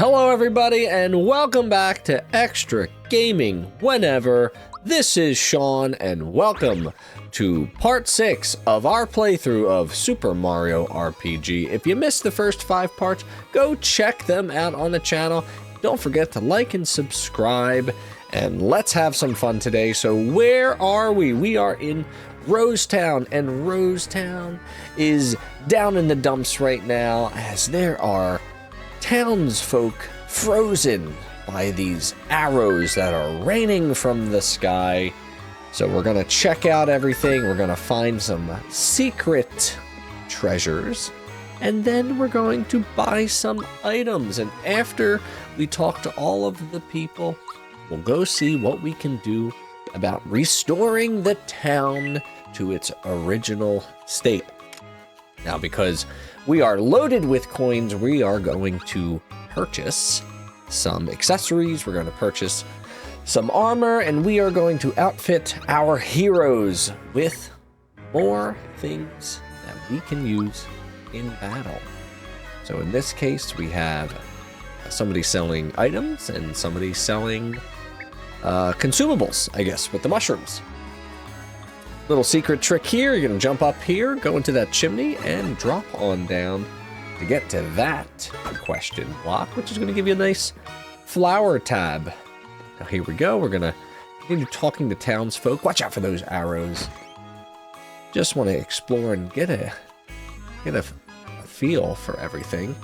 Hello everybody and welcome back to Extra Gaming Whenever. This is Sean and welcome to part 6 of our playthrough of Super Mario RPG. If you missed the first 5 parts, go check them out on the channel. Don't forget to like and subscribe and let's have some fun today. So where are we? We are in Rosetown, and Rosetown is down in the dumps right now as there are townsfolk frozen by these arrows that are raining from the sky. So we're gonna check out everything, we're gonna find some secret treasures, and then we're going to buy some items. And after we talk to all of the people, we'll go see what we can do about restoring the town to its original state. Now, because we are loaded with coins, we are going to purchase some accessories, we're going to purchase some armor, and we are going to outfit our heroes with more things that we can use in battle. So in this case, we have somebody selling items and somebody selling consumables, I guess, with the mushrooms. Little secret trick here, you're gonna jump up here, go into that chimney, and drop on down to get to that question block, which is gonna give you a nice flower tab. Now here we go, we're gonna continue talking to townsfolk. Watch out for those arrows. Just wanna explore and get a feel for everything.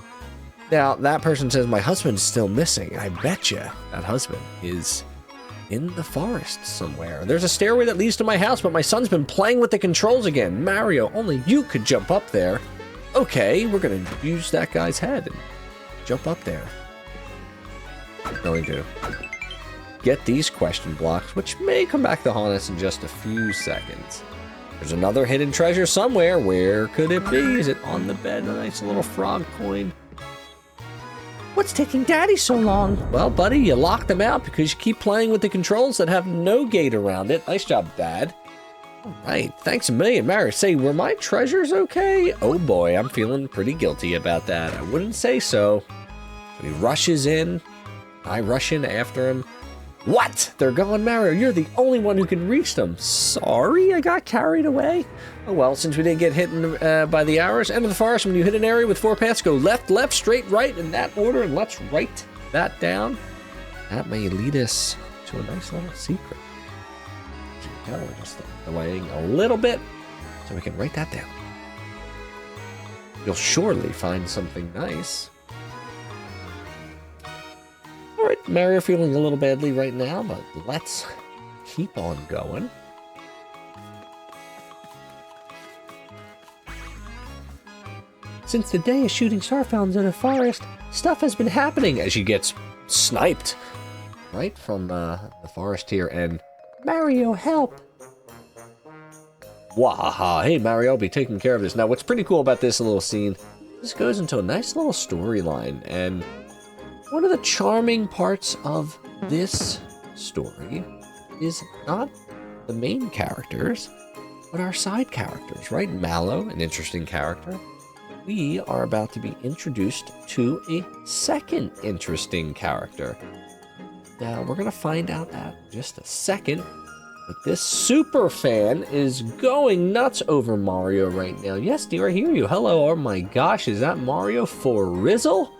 Now, that person says, my husband's still missing. I bet you that husband is in the forest somewhere. There's a stairway that leads to my house, but my son's been playing with the controls again. Mario, only you could jump up there. Okay, we're gonna use that guy's head and jump up there. I'm going to get these question blocks, which may come back to haunt us in just a few seconds. There's another hidden treasure somewhere. Where could it be? Is it on the bed? A nice little frog coin. What's taking Daddy so long? Well, buddy, you locked them out because you keep playing with the controls that have no gate around it. Nice job, Dad. All right, thanks a million, Mario. Say, were my treasures okay? Oh boy, I'm feeling pretty guilty about that. I wouldn't say so. He rushes in. I rush in after him. What? They're gone, Mario. You're the only one who can reach them. Sorry, I got carried away. Oh well, since we didn't get hit by the arrows, enter the forest. When you hit an area with 4 paths, go left, left, straight, right, in that order, and let's write that down. That may lead us to a nice little secret. Here we go, we're just delaying a little bit so we can write that down. You'll surely find something nice. All right, Mario feeling a little badly right now, but let's keep on going. Since the day of shooting star fountains in the forest, stuff has been happening as she gets sniped right from the forest here. And Mario, help! Wahaha! Hey Mario, I'll be taking care of this. Now, what's pretty cool about this little scene, this goes into a nice little storyline, and one of the charming parts of this story is not the main characters, but our side characters, right? Mallow, an interesting character. We are about to be introduced to a second interesting character. Now, we're going to find out that in just a second, but this super fan is going nuts over Mario right now. Yes, dear, I hear you. Hello, oh my gosh, is that Mario for Rizzle?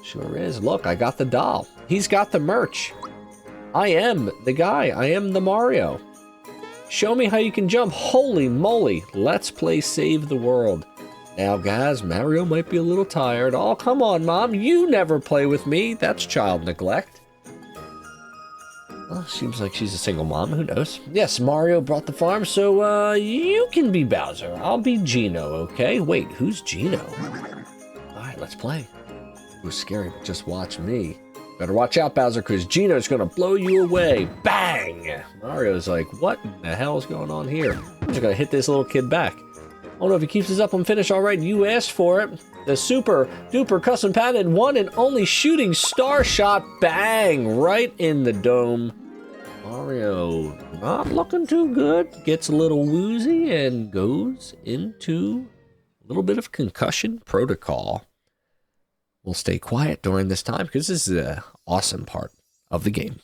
Sure is. Look, I got the doll. He's got the merch. I am the guy. I am the Mario. Show me how you can jump. Holy moly. Let's play Save the World. Now, guys, Mario might be a little tired. Oh, come on, Mom. You never play with me. That's child neglect. Well, seems like she's a single mom. Who knows? Yes, Mario brought the farm, so, you can be Bowser. I'll be Gino, okay? Wait, who's Gino? All right, let's play. It was scary, but just watch me. Better watch out, Bowser, because Gino's gonna blow you away. Bang! Mario's like, what the hell is going on here? I'm just gonna hit this little kid back. I don't know if he keeps this up on finish. All right, you asked for it. The super duper custom patented one and only shooting star shot. Bang! Right in the dome. Mario not looking too good. Gets a little woozy and goes into a little bit of concussion protocol. we'll stay quiet during this time because this is an awesome part of the game.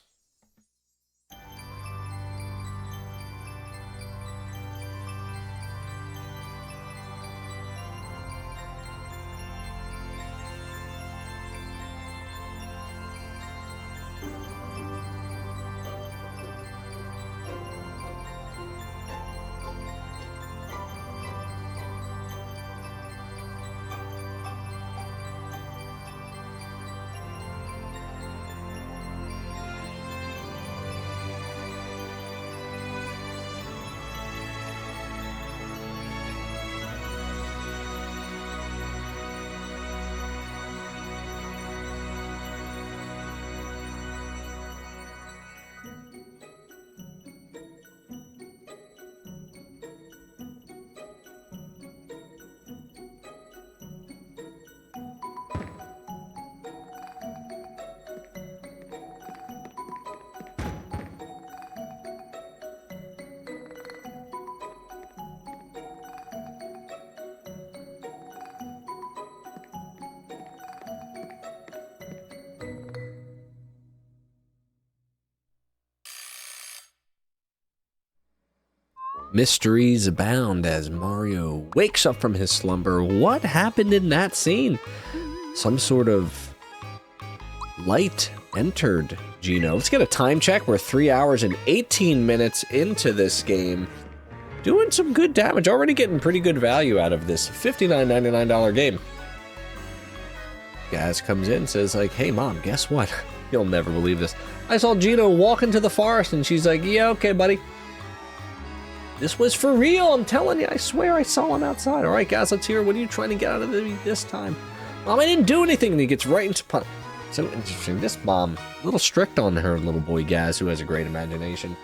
Mysteries abound as Mario wakes up from his slumber. What happened in that scene? Some sort of light entered Gino. Let's get a time check. We're 3 hours and 18 minutes into this game. Doing some good damage. Already getting pretty good value out of this $59.99 game. Gaz comes in and says like, hey mom, guess what? You'll never believe this. I saw Gino walk into the forest and she's like, yeah, okay, buddy. This was for real, I'm telling you. I swear I saw him outside. All right, guys, let's hear. What are you trying to get out of me this time? Mom, I didn't do anything. And he gets right into pun. So interesting. This mom, a little strict on her little boy, Gaz, who has a great imagination.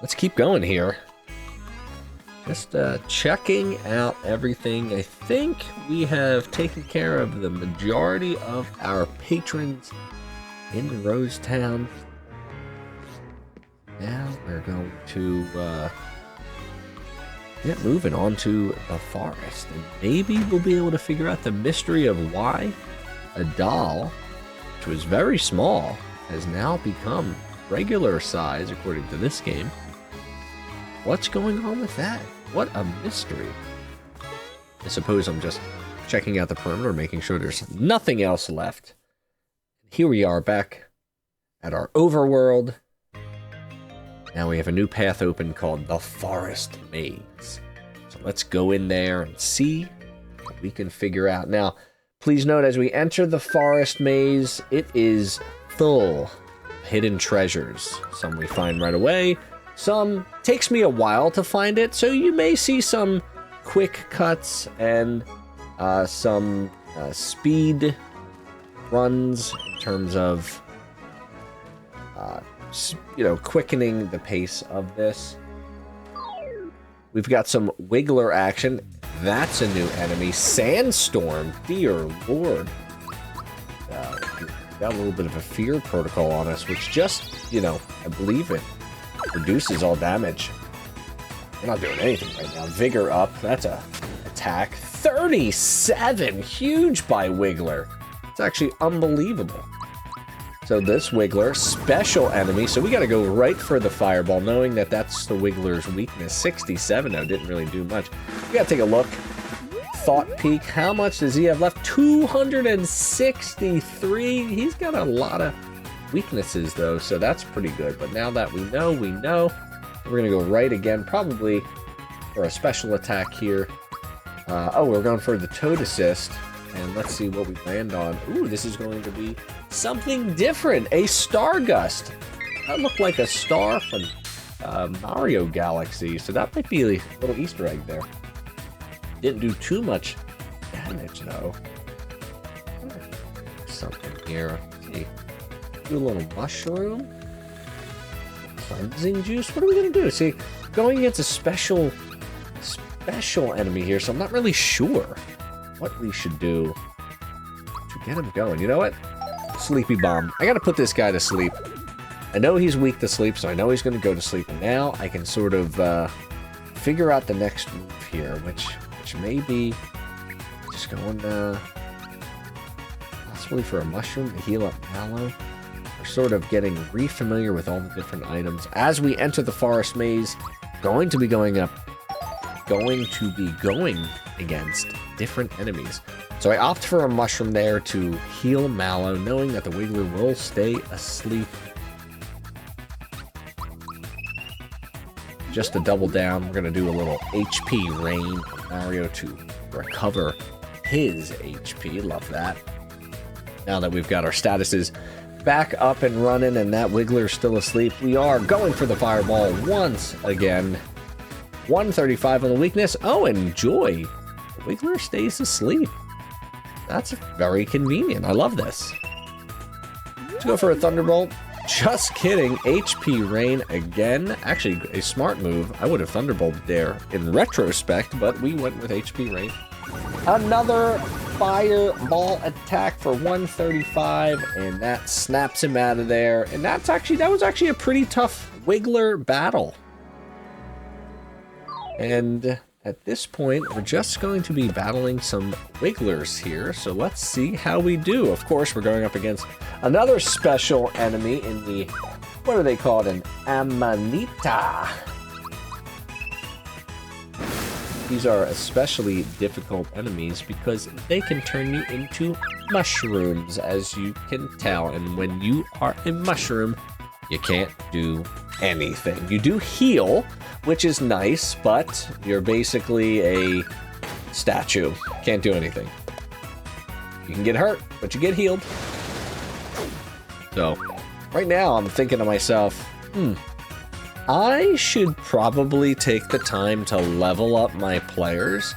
Let's keep going here. Just checking out everything. I think we have taken care of the majority of our patrons in Rosetown. Now we're going to get moving on to the forest. And maybe we'll be able to figure out the mystery of why a doll, which was very small, has now become regular size according to this game. What's going on with that? What a mystery. I suppose I'm just checking out the perimeter, making sure there's nothing else left. Here we are back at our overworld. Now we have a new path open called the Forest Maze. So let's go in there and see what we can figure out. Now, please note as we enter the Forest Maze, it is full of hidden treasures. Some we find right away. Some takes me a while to find it. So you may see some quick cuts and some speed runs in terms of quickening the pace of this. We've got some Wiggler action. That's a new enemy. Sandstorm, dear lord. Got a little bit of a fear protocol on us, which just, I believe it reduces all damage. We're not doing anything right now. Vigor up, that's a attack. 37, huge by Wiggler. It's actually unbelievable. So this Wiggler, special enemy. So we got to go right for the fireball, knowing that that's the Wiggler's weakness. 67, though, didn't really do much. We got to take a look. Thought peak. How much does he have left? 263. He's got a lot of weaknesses, though, so that's pretty good. But now that we know. We're going to go right again, probably for a special attack here. We're going for the Toad Assist. And let's see what we land on. Ooh, this is going to be something different. A Star Gust. That looked like a star from Mario Galaxy. So that might be a little Easter egg there. Didn't do too much damage, though. Something here. Let's see. Do a little mushroom. Cleansing juice. What are we going to do? See, going against a special enemy here, so I'm not really sure what we should do to get him going. You know what? Sleepy Bomb. I gotta put this guy to sleep. I know he's weak to sleep, so I know he's gonna go to sleep. And now I can sort of figure out the next move here, which which may be just going possibly for a mushroom to heal up Mallow. We're sort of getting re-familiar with all the different items. As we enter the forest maze, going to be going against different enemies. So I opt for a mushroom there to heal Mallow, knowing that the Wiggler will stay asleep. Just to double down, we're going to do a little HP rain on Mario to recover his HP. Love that. Now that we've got our statuses back up and running and that Wiggler's still asleep, we are going for the fireball once again. 135 on the weakness. Oh, and joy. The Wiggler stays asleep. That's very convenient. I love this. Let's go for a Thunderbolt. Just kidding. HP Rain again. Actually, a smart move. I would have Thunderbolted there in retrospect, but we went with HP Rain. Another fireball attack for 135, and that snaps him out of there. And that was actually a pretty tough Wiggler battle. And at this point, we're just going to be battling some Wigglers here, so let's see how we do. Of course, we're going up against another special enemy in the, what are they called, an Amanita. These are especially difficult enemies because they can turn you into mushrooms, as you can tell. And when you are a mushroom, you can't do anything. You do heal, which is nice, but you're basically a statue. Can't do anything. You can get hurt, but you get healed. So, right now I'm thinking to myself, I should probably take the time to level up my players.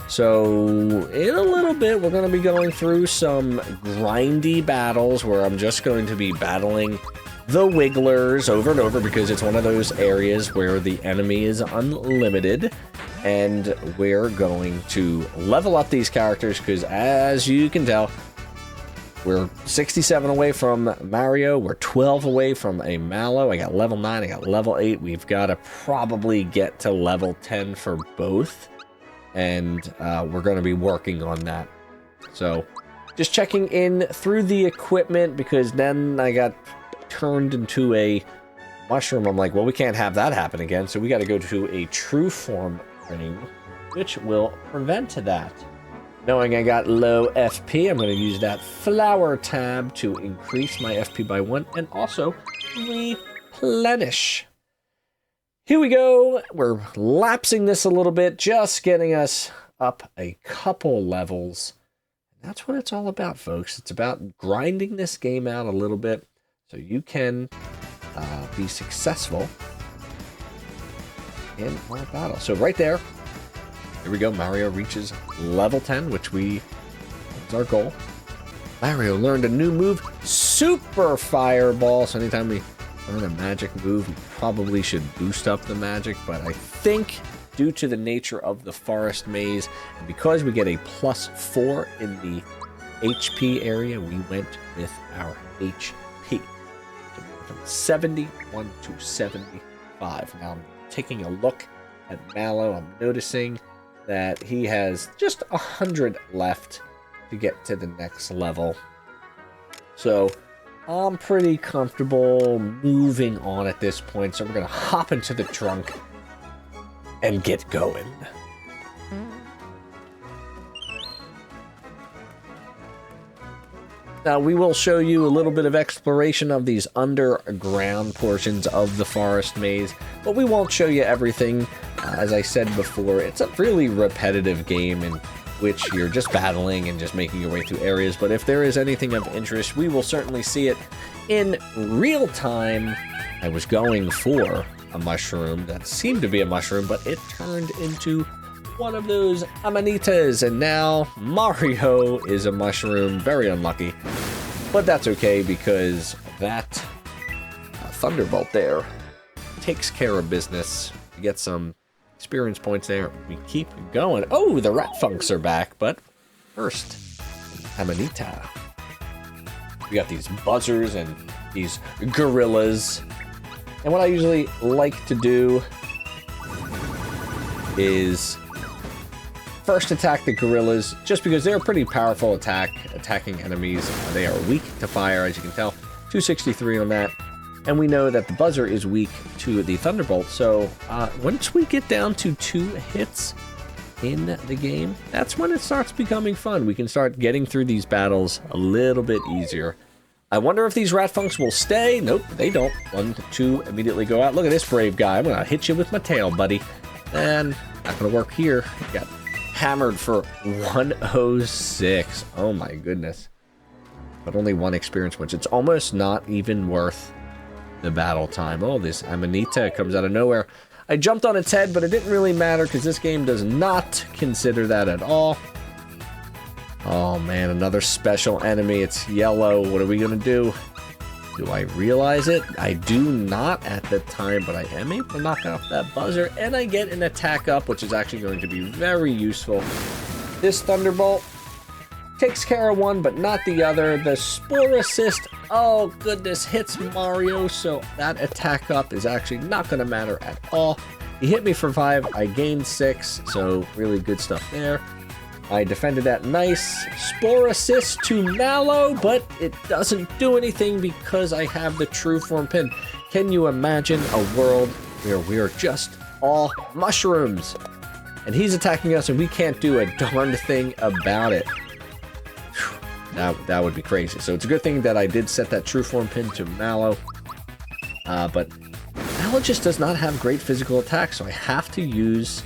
So, in a little bit, we're going to be going through some grindy battles where I'm just going to be battling the Wigglers over and over because it's one of those areas where the enemy is unlimited, and we're going to level up these characters because, as you can tell, we're 67 away from Mario, we're 12 away from a Mallow. I got level 9, I got level 8. We've got to probably get to level 10 for both, and we're going to be working on that. So just checking in through the equipment because then I got turned into a mushroom. I'm like, well, we can't have that happen again, so we got to go to a true form ring, which will prevent that. Knowing I got low FP, I'm going to use that flower tab to increase my FP by 1 and also replenish. Here we go. We're lapsing this a little bit, just getting us up a couple levels. That's what it's all about, folks. It's about grinding this game out a little bit so you can be successful in our battle. So right there, here we go. Mario reaches level 10, which is our goal. Mario learned a new move, Super Fireball. So anytime we learn a magic move, we probably should boost up the magic. But I think due to the nature of the forest maze, and because we get a +4 in the HP area, we went with our HP. From 71 to 75. Now I'm taking a look at Mallow. I'm noticing that he has just 100 left to get to the next level. So I'm pretty comfortable moving on at this point. So we're going to hop into the trunk and get going. Now, we will show you a little bit of exploration of these underground portions of the forest maze, but we won't show you everything. As I said before, it's a really repetitive game in which you're just battling and just making your way through areas, but if there is anything of interest, we will certainly see it in real time. I was going for a mushroom that seemed to be a mushroom, but it turned into one of those amanitas, and now Mario is a mushroom. Very unlucky, but that's okay because that Thunderbolt there takes care of business. We get some experience points there. We keep going. Oh, the rat funks are back, but first, Amanita. We got these buzzers and these gorillas, and what I usually like to do is first attack the gorillas, just because they're a pretty powerful attacking enemies. They are weak to fire, as you can tell. 263 on that. And we know that the buzzer is weak to the thunderbolt. So once we get down to 2 hits in the game, that's when it starts becoming fun. We can start getting through these battles a little bit easier. I wonder if these rat funks will stay. Nope, they don't. 1, 2 immediately go out. Look at this brave guy. I'm gonna hit you with my tail, buddy. And not gonna work here. Got hammered for 106. Oh my goodness. But only 1 experience point. It's almost not even worth the battle time. Oh, this Amanita comes out of nowhere. I jumped on its head, but it didn't really matter because this game does not consider that at all. Oh man, another special enemy. It's yellow. What are we gonna do? Do I realize it? I do not at the time, but I am able to knock off that buzzer, and I get an attack up, which is actually going to be very useful. This Thunderbolt takes care of one, but not the other. The Spore Assist, oh goodness, hits Mario, so that attack up is actually not going to matter at all. He hit me for 5, I gained 6, so really good stuff there. I defended that nice. Spore Assist to Mallow, but it doesn't do anything because I have the True Form pin. Can you imagine a world where we're just all mushrooms? And he's attacking us and we can't do a darned thing about it. That would be crazy. So it's a good thing that I did set that True Form pin to Mallow. But Mallow just does not have great physical attacks, so I have to use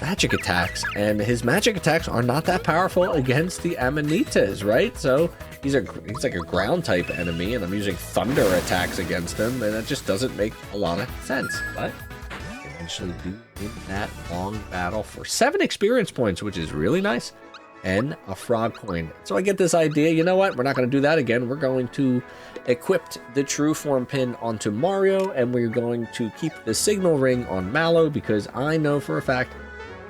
magic attacks. And his magic attacks are not that powerful against the Amanitas, right? So he's like a ground type enemy, and I'm using thunder attacks against him, and that just doesn't make a lot of sense. But I eventually do win that long battle for 7 experience points, which is really nice. And a frog coin. So I get this idea, you know what? We're not going to do that again. We're going to equip the True Form pin onto Mario, and we're going to keep the signal ring on Mallow, because I know for a fact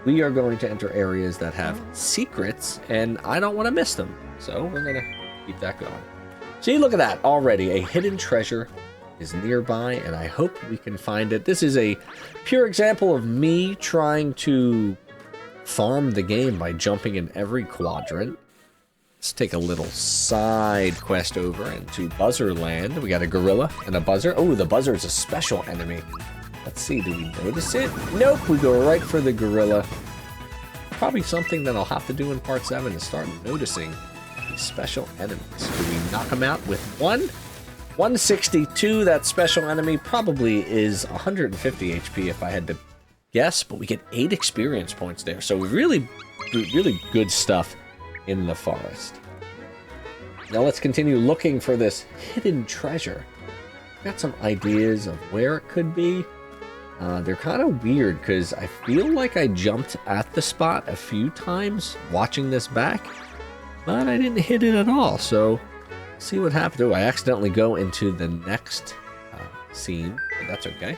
we are going to enter areas that have secrets, and I don't want to miss them. So we're going to keep that going. See, look at that. Already a hidden treasure is nearby, and I hope we can find it. This is a pure example of me trying to farm the game by jumping in every quadrant. Let's take a little side quest over into Buzzer Land. We got a gorilla and a buzzer. Oh, the buzzer is a special enemy. Let's see, do we notice it? Nope, we go right for the gorilla. Probably something that I'll have to do in part 7 is start noticing these special enemies. Do we knock them out with 1? 162, that special enemy probably is 150 HP if I had to guess, but we get 8 experience points there. So really good stuff in the forest. Now let's continue looking for this hidden treasure. Got some ideas of where it could be. They're kind of weird because I feel like I jumped at the spot a few times watching this back, but I didn't hit it at all. So see what happened. Oh, I accidentally go into the next scene, but that's okay.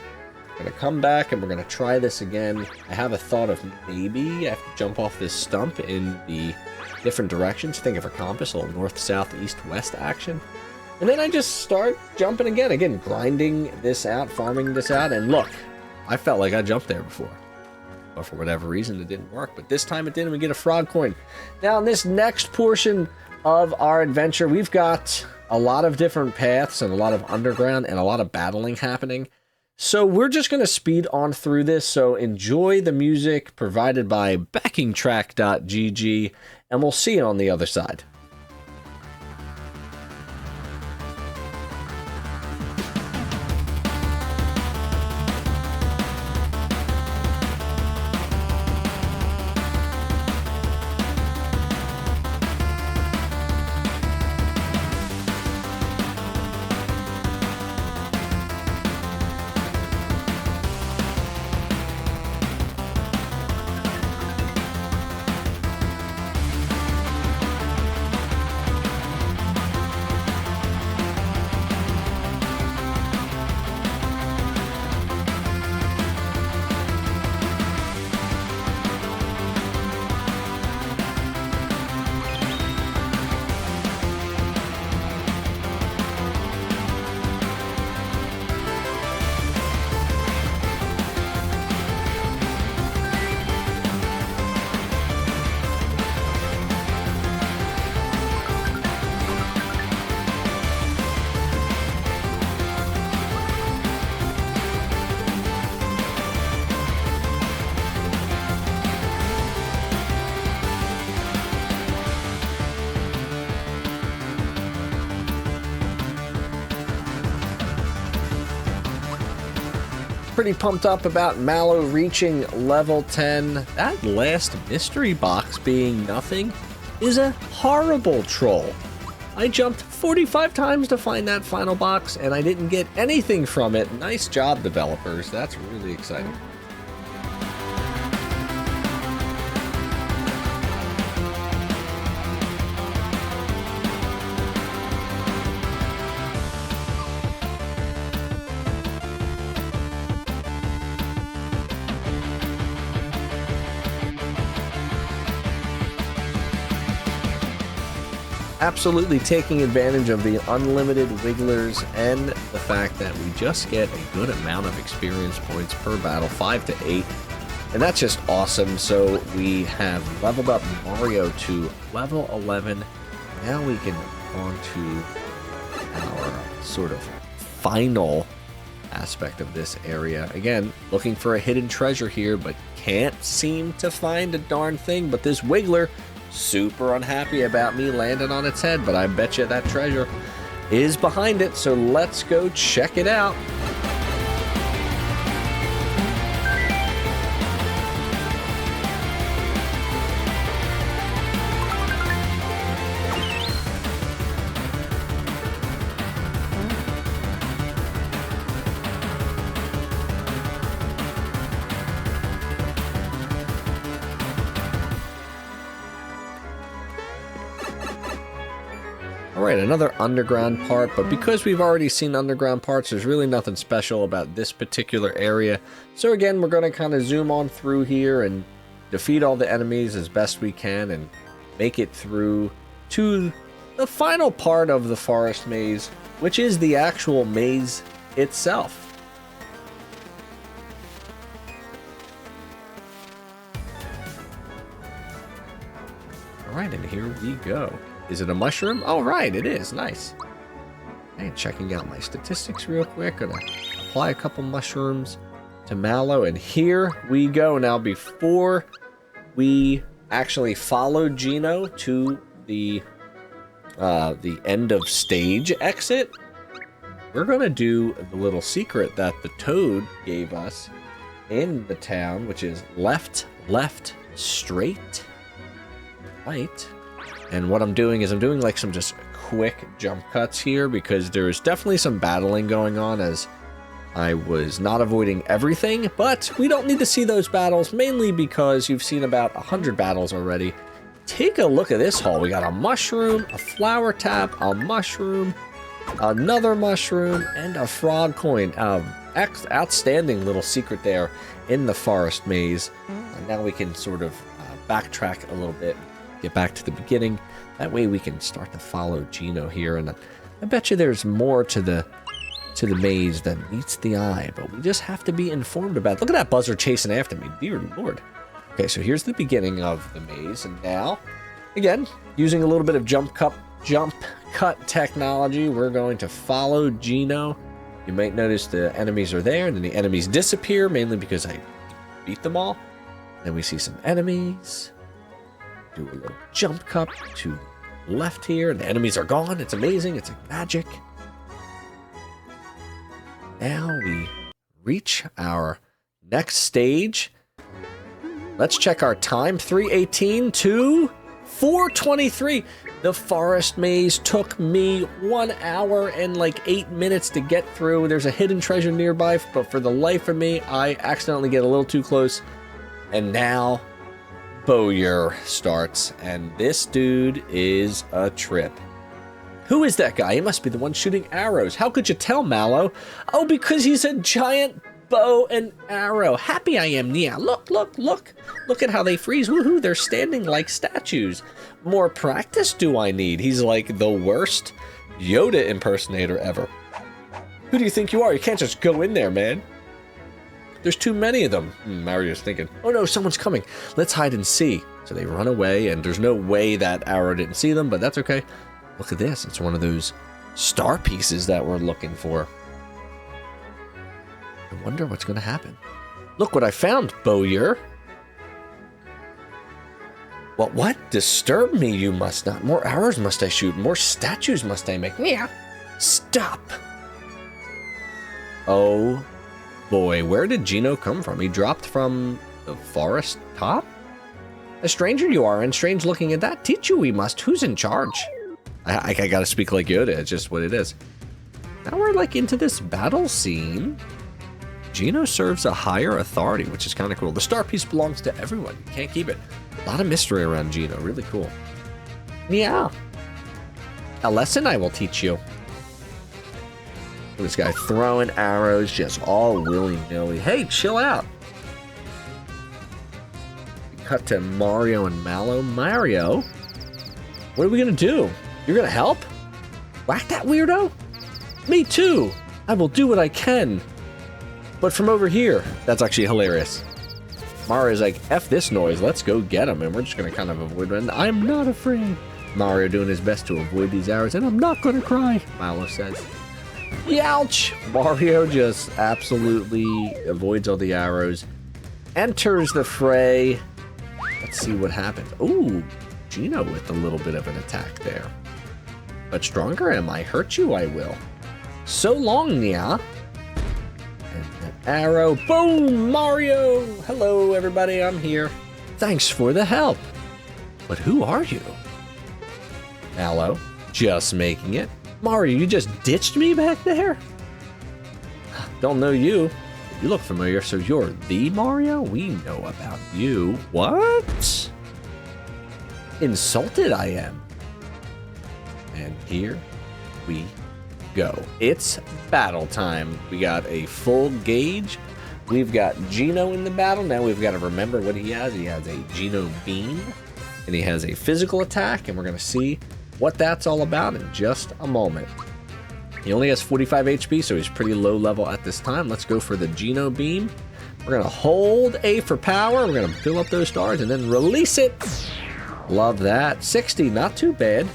We're gonna come back and we're gonna try this again. I have a thought of maybe I have to jump off this stump in the different directions. Think of a compass, a little north, south, east, west action. And then I just start jumping again, grinding this out, farming this out, and look, I felt like I jumped there before. But for whatever reason, it didn't work. But this time it did, and we get a frog coin. Now, in this next portion of our adventure, we've got a lot of different paths and a lot of underground and a lot of battling happening. So we're just going to speed on through this. So enjoy the music provided by backingtrack.gg, and we'll see you on the other side. pretty pumped up about Mallow reaching level 10. That last mystery box being nothing is a horrible troll. I jumped 45 times to find that final box, and I didn't get anything from it. Nice job, developers. That's really exciting. Absolutely taking advantage of the unlimited wigglers and the fact that we just get a good amount of experience points per battle, 5 to 8, and that's just awesome. So we have leveled up Mario to level 11. Now we can move on to our sort of final aspect of this area. Again, looking for a hidden treasure here, but can't seem to find a darn thing. But this wiggler, super unhappy about me landing on its head, but I bet you that treasure is behind it, so let's go check it out. Alright, another underground part, but because we've already seen underground parts, there's really nothing special about this particular area. So again, we're going to kind of zoom on through here and defeat all the enemies as best we can and make it through to the final part of the forest maze, which is the actual maze itself. Alright, and here we go. Is it a mushroom? Oh, right, it is. Nice. Hey, checking out my statistics real quick. Gonna apply a couple mushrooms to Mallow, and here we go. Now, before we actually follow Gino to the end of stage exit, we're gonna do the little secret that the Toad gave us in the town, which is left, left, straight, right. And what I'm doing is I'm doing like some just quick jump cuts here because there's definitely some battling going on as I was not avoiding everything, but we don't need to see those battles, mainly because you've seen about 100 battles already. Take a look at this haul. We got a mushroom, a flower tap, a mushroom, another mushroom, and a frog coin. Outstanding little secret there in the forest maze. And now we can sort of backtrack a little bit, get back to the beginning. That way we can start to follow Gino here, and I bet you there's more to the maze than meets the eye, but we just have to be informed about it. Look at that buzzard chasing after me, dear lord. Okay, so here's the beginning of the maze, and now, again, using a little bit of jump cut technology, we're going to follow Gino. You might notice the enemies are there, and then the enemies disappear, mainly because I beat them all. Then we see some enemies. Do a little jump cut to the left here, and the enemies are gone. It's amazing. It's like magic. Now we reach our next stage. Let's check our time. 3:18 to 4:23. The forest maze took me 1 hour and like 8 minutes to get through. There's a hidden treasure nearby, but for the life of me, I accidentally get a little too close. And now Bowyer starts, and this dude is a trip. Who is that guy? He must be the one shooting arrows. How could you tell, Mallow? Oh, because he's a giant bow and arrow. Happy I am. Yeah, look, look, look. Look at how they freeze. Woohoo, they're standing like statues. More practice do I need? He's like the worst Yoda impersonator ever. Who do you think you are? You can't just go in there, man. There's too many of them. Mario's thinking, oh no, someone's coming. Let's hide and see. So they run away, and there's no way that arrow didn't see them, but that's okay. Look at this. It's one of those star pieces that we're looking for. I wonder what's going to happen. Look what I found, Bowyer. Well, what? Disturb me, you must not. More arrows must I shoot. More statues must I make. Yeah. Stop. Oh boy, where did Gino come from? He dropped from the forest top? A stranger you are, and strange looking at that. Teach you we must. Who's in charge? I gotta speak like Yoda. It's just what it is. Now we're like into this battle scene. Gino serves a higher authority, which is kind of cool. The star piece belongs to everyone. You can't keep it. A lot of mystery around Gino. Really cool. Yeah. A lesson I will teach you. This guy throwing arrows just all willy-nilly. Hey, chill out. Cut to Mario and Mallow. Mario, what are we going to do? You're going to help? Whack that weirdo? Me too. I will do what I can. But from over here, that's actually hilarious. Mario's like, F this noise, let's go get him. And we're just going to kind of avoid it. I'm not afraid. Mario doing his best to avoid these arrows, and I'm not going to cry, Mallow says. Youch! Mario just absolutely avoids all the arrows. Enters the fray. Let's see what happens. Ooh, Gino with a little bit of an attack there. But stronger am I? Hurt you I will. So long, Nya. And an arrow. Boom! Mario! Hello, everybody. I'm here. Thanks for the help. But who are you? Mallow. Just making it. Mario, you just ditched me back there? Don't know you. You look familiar, so you're the Mario? We know about you. What? Insulted I am. And here we go. It's battle time. We got a full gauge. We've got Gino in the battle. Now we've got to remember what he has. He has a Gino beam, and he has a physical attack, and we're going to see what that's all about in just a moment. He only has 45 HP, so he's pretty low level at this time. Let's go for the Gino beam. We're going to hold A for power. We're going to fill up those stars and then release it. Love that. 60, not too bad.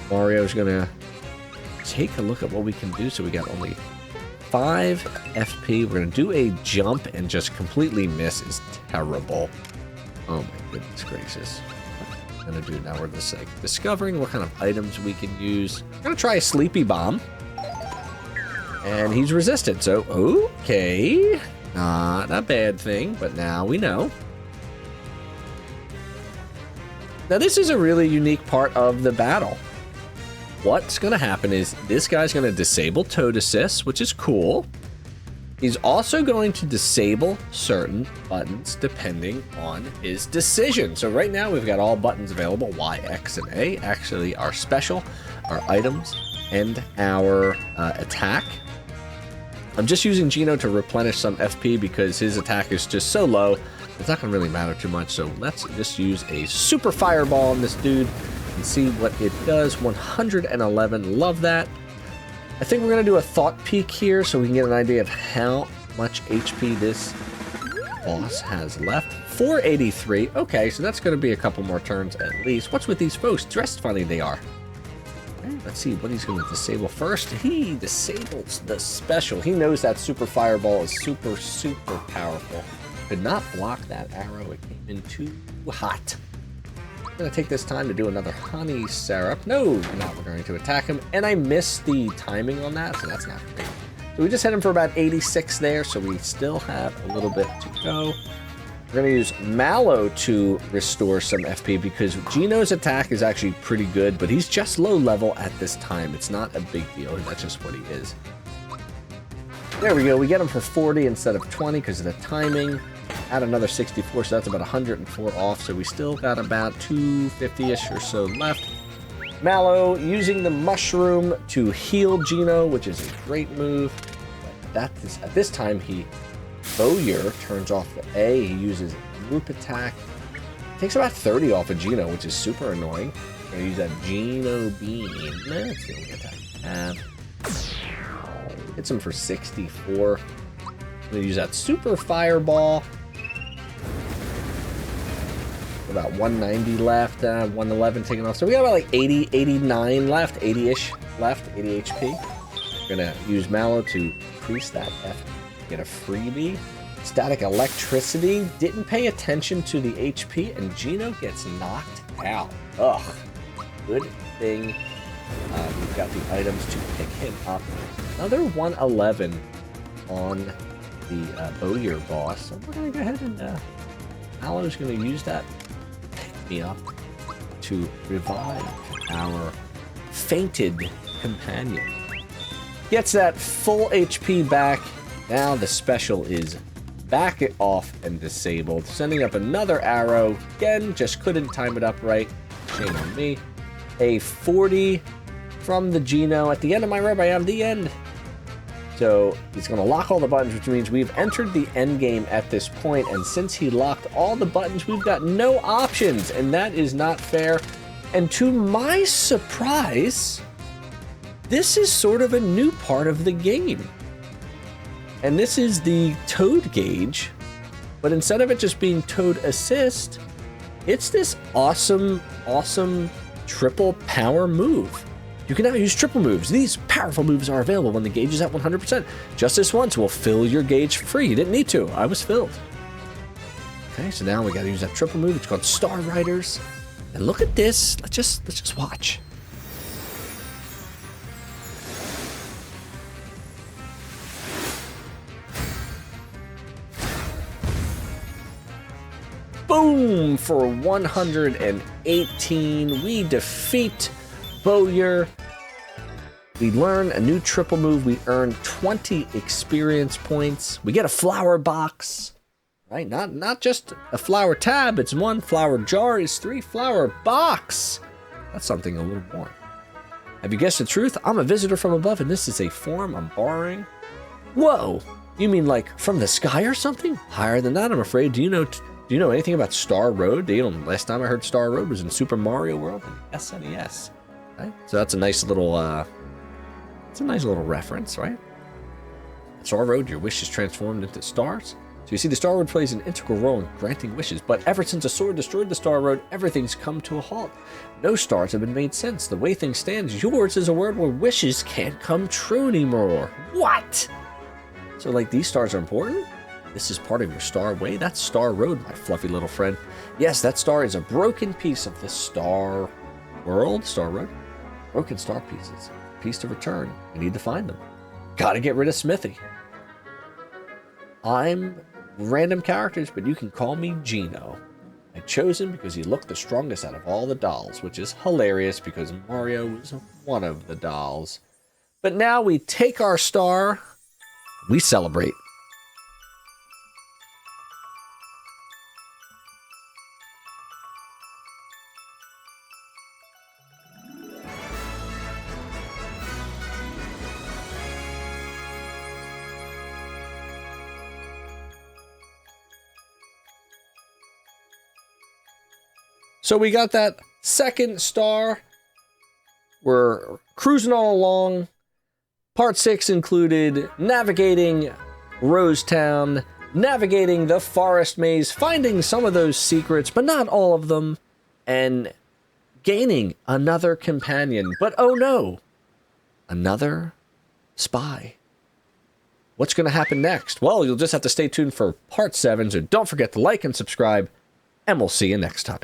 Mario's going to take a look at what we can do. So we got only 5 FP. We're going to do a jump and just completely miss is terrible. Oh my goodness gracious. What am I going to do now? We're just like discovering what kind of items we can use. I'm going to try a sleepy bomb. And he's resistant. So, okay. Not a bad thing, but now we know. Now this is a really unique part of the battle. What's going to happen is this guy's going to disable Toad Assist, which is cool. He's also going to disable certain buttons depending on his decision. So right now we've got all buttons available, Y, X, and A. Actually, our special, our items, and our attack. I'm just using Gino to replenish some FP because his attack is just so low. It's not going to really matter too much. So let's just use a super fireball on this dude and see what it does. 111. Love that. I think we're going to do a thought peek here so we can get an idea of how much HP this boss has left. 483. Okay, so that's going to be a couple more turns at least. What's with these folks? Dressed funny they are. Okay, let's see what he's going to disable first. He disables the special. He knows that super fireball is super, super powerful. Could not block that arrow. It came in too hot. I'm going to take this time to do another honey syrup. No, now we're going to attack him. And I missed the timing on that, so that's not great. So we just hit him for about 86 there, so we still have a little bit to go. We're going to use Mallow to restore some FP because Gino's attack is actually pretty good, but he's just low level at this time. It's not a big deal. That's just what he is. There we go. We get him for 40 instead of 20 because of the timing. Add another 64, so that's about 104 off. So we still got about 250-ish or so left. Mallow using the mushroom to heal Gino, which is a great move. But at this time, Bowyer turns off the A. He uses group attack. Takes about 30 off of Gino, which is super annoying. I'm going to use that Gino beam. Let's see what we attack. Hits him for 64. I'm going to use that super fireball. About 190 left, 111 taken off. So we got about like 80, 89 left, 80-ish left, 80 HP. We're going to use Mallow to increase that F. Get a freebie. Static electricity. Didn't pay attention to the HP, and Gino gets knocked out. Ugh. Good thing we've got the items to pick him up. Another 111 on the Bowyer boss. So we're going to go ahead and Mallow's going to use that pick-me-up to revive our fainted companion. Gets that full HP back. Now the special is back it off and disabled. Sending up another arrow. Again, just couldn't time it up right. Shame on me. A 40 from the Geno. At the end of my rope, I am the end. So he's going to lock all the buttons, which means we've entered the end game at this point. And since he locked all the buttons, we've got no options. And that is not fair. And to my surprise, this is sort of a new part of the game. And this is the Toad gauge. But instead of it just being Toad assist, it's this awesome, awesome triple power move. You can now use triple moves. These powerful moves are available when the gauge is at 100%. Just this once will fill your gauge for free. You didn't need to. I was filled. Okay, so now we got to use that triple move. It's called Star Riders. And look at this. Let's just watch. Boom! For 118, we defeat Bowyer. We learn a new triple move. We earn 20 experience points. We get a flower box, right? Not just a flower tab. It's 1 flower jar is 3 flower box. That's something a little more. Have you guessed the truth? I'm a visitor from above, and this is a form I'm borrowing. Whoa! You mean like from the sky or something? Higher than that, I'm afraid. Do you know anything about Star Road? Last time I heard Star Road was in Super Mario World and SNES. Right? So that's a nice little reference, right? Star Road, your wish is transformed into stars. So you see, the Star Road plays an integral role in granting wishes, but ever since a sword destroyed the Star Road, everything's come to a halt. No stars have been made since. The way things stand, yours is a world where wishes can't come true anymore. What? So like these stars are important? This is part of your Star Way? That's Star Road, my fluffy little friend. Yes, that star is a broken piece of the Star World, Star Road. Broken star pieces. Piece to return. We need to find them. Gotta get rid of Smithy. I'm random characters, but you can call me Geno. I chose him because he looked the strongest out of all the dolls, which is hilarious because Mario was one of the dolls. But now we take our star, we celebrate. So we got that second star. We're cruising all along. Part 6 included navigating Rosetown, navigating the forest maze, finding some of those secrets, but not all of them, and gaining another companion. But oh no, another spy. What's going to happen next? Well, you'll just have to stay tuned for Part 7, so don't forget to like and subscribe, and we'll see you next time.